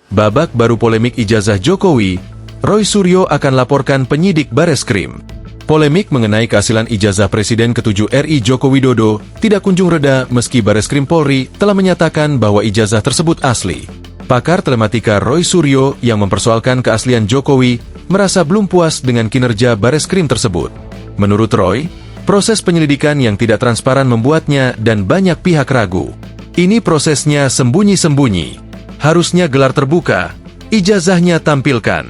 Babak baru polemik ijazah Jokowi, Roy Suryo akan laporkan penyidik Bareskrim. Polemik mengenai kehasilan ijazah Presiden ke-7 RI Joko Widodo tidak kunjung reda meski Bareskrim Polri telah menyatakan bahwa ijazah tersebut asli. Pakar telematika Roy Suryo yang mempersoalkan keaslian Jokowi merasa belum puas dengan kinerja Bareskrim tersebut. Menurut Roy, proses penyelidikan yang tidak transparan membuatnya dan banyak pihak ragu. Ini prosesnya sembunyi-sembunyi. Harusnya gelar terbuka, ijazahnya tampilkan.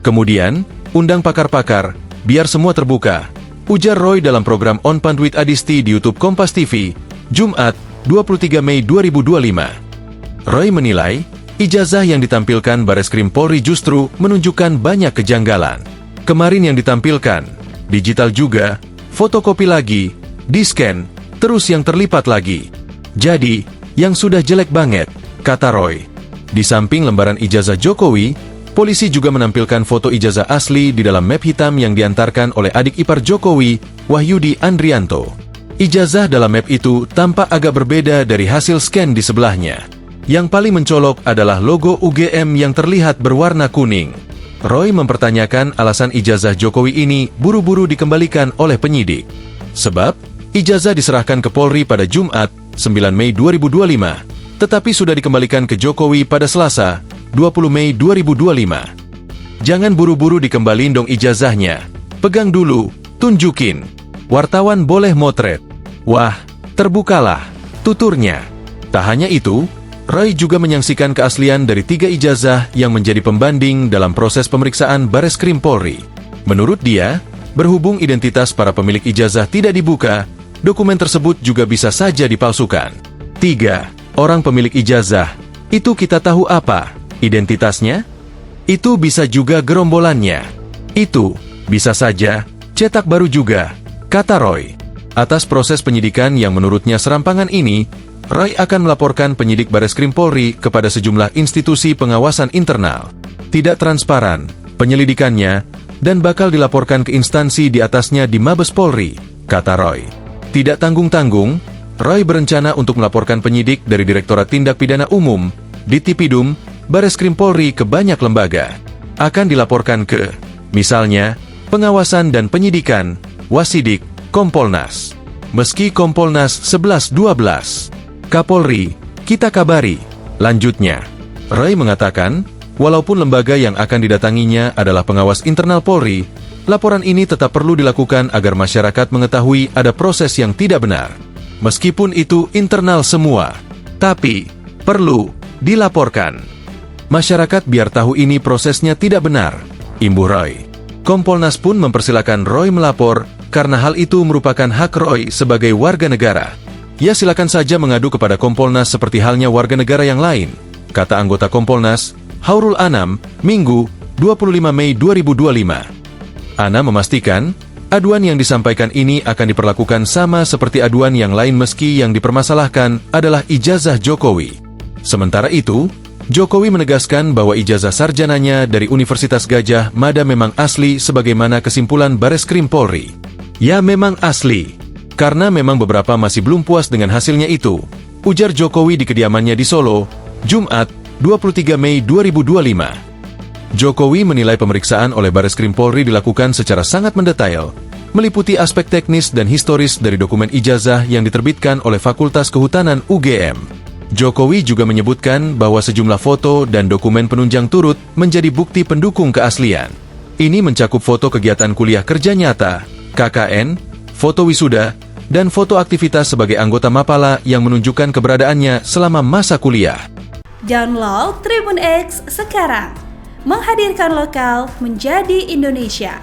Kemudian, undang pakar-pakar, biar semua terbuka, ujar Roy dalam program On Panduit Adisti di YouTube Kompas TV, Jumat, 23 Mei 2025. Roy menilai, ijazah yang ditampilkan Bareskrim Polri justru menunjukkan banyak kejanggalan. Kemarin yang ditampilkan, digital juga, fotokopi lagi, di-scan, terus yang terlipat lagi. Jadi, yang sudah jelek banget, kata Roy. Di samping lembaran ijazah Jokowi, polisi juga menampilkan foto ijazah asli di dalam map hitam yang diantarkan oleh adik ipar Jokowi, Wahyudi Andrianto. Ijazah dalam map itu tampak agak berbeda dari hasil scan di sebelahnya. Yang paling mencolok adalah logo UGM yang terlihat berwarna kuning. Roy mempertanyakan alasan ijazah Jokowi ini buru-buru dikembalikan oleh penyidik. Sebab, ijazah diserahkan ke Polri pada Jumat, 9 Mei 2025, tetapi sudah dikembalikan ke Jokowi pada Selasa, 20 Mei 2025. Jangan buru-buru dikembalin dong ijazahnya. Pegang dulu, tunjukin. Wartawan boleh motret. Wah, terbukalah, tuturnya. Tak hanya itu, Roy juga menyaksikan keaslian dari 3 ijazah yang menjadi pembanding dalam proses pemeriksaan Bareskrim Polri. Menurut dia, berhubung identitas para pemilik ijazah tidak dibuka, dokumen tersebut juga bisa saja dipalsukan. 3. Orang pemilik ijazah. Itu kita tahu apa? Identitasnya? Itu bisa juga gerombolannya. Itu, bisa saja, cetak baru juga, kata Roy. Atas proses penyidikan yang menurutnya serampangan ini, Roy akan melaporkan penyidik Bareskrim Polri kepada sejumlah institusi pengawasan internal. Tidak transparan, penyelidikannya, dan bakal dilaporkan ke instansi di atasnya di Mabes Polri, kata Roy. Tidak tanggung-tanggung, Roy berencana untuk melaporkan penyidik dari Direktorat Tindak Pidana Umum, Ditipidum, Bareskrim Polri ke banyak lembaga. Akan dilaporkan ke, misalnya, Pengawasan dan Penyidikan, Wasidik, Kompolnas. Meski Kompolnas 11-12. Kapolri, kita kabari. Lanjutnya, Roy mengatakan, walaupun lembaga yang akan didatanginya adalah pengawas internal Polri, laporan ini tetap perlu dilakukan agar masyarakat mengetahui ada proses yang tidak benar. Meskipun itu internal semua, tapi perlu dilaporkan. Masyarakat biar tahu ini prosesnya tidak benar, imbuh Roy. Kompolnas pun mempersilakan Roy melapor, karena hal itu merupakan hak Roy sebagai warga negara. Ya silakan saja mengadu kepada Kompolnas seperti halnya warga negara yang lain, kata anggota Kompolnas, Haurul Anam, Minggu, 25 Mei 2025. Anam memastikan, aduan yang disampaikan ini akan diperlakukan sama seperti aduan yang lain meski yang dipermasalahkan adalah ijazah Jokowi. Sementara itu, Jokowi menegaskan bahwa ijazah sarjananya dari Universitas Gadjah Mada memang asli sebagaimana kesimpulan Bareskrim Polri. Ya memang asli, karena memang beberapa masih belum puas dengan hasilnya itu, ujar Jokowi di kediamannya di Solo, Jumat, 23 Mei 2025. Jokowi menilai pemeriksaan oleh Bareskrim Polri dilakukan secara sangat mendetail, meliputi aspek teknis dan historis dari dokumen ijazah yang diterbitkan oleh Fakultas Kehutanan UGM. Jokowi juga menyebutkan bahwa sejumlah foto dan dokumen penunjang turut menjadi bukti pendukung keaslian. Ini mencakup foto kegiatan kuliah kerja nyata, KKN, foto wisuda, dan foto aktivitas sebagai anggota Mapala yang menunjukkan keberadaannya selama masa kuliah. Download Tribun X sekarang, menghadirkan lokal menjadi Indonesia.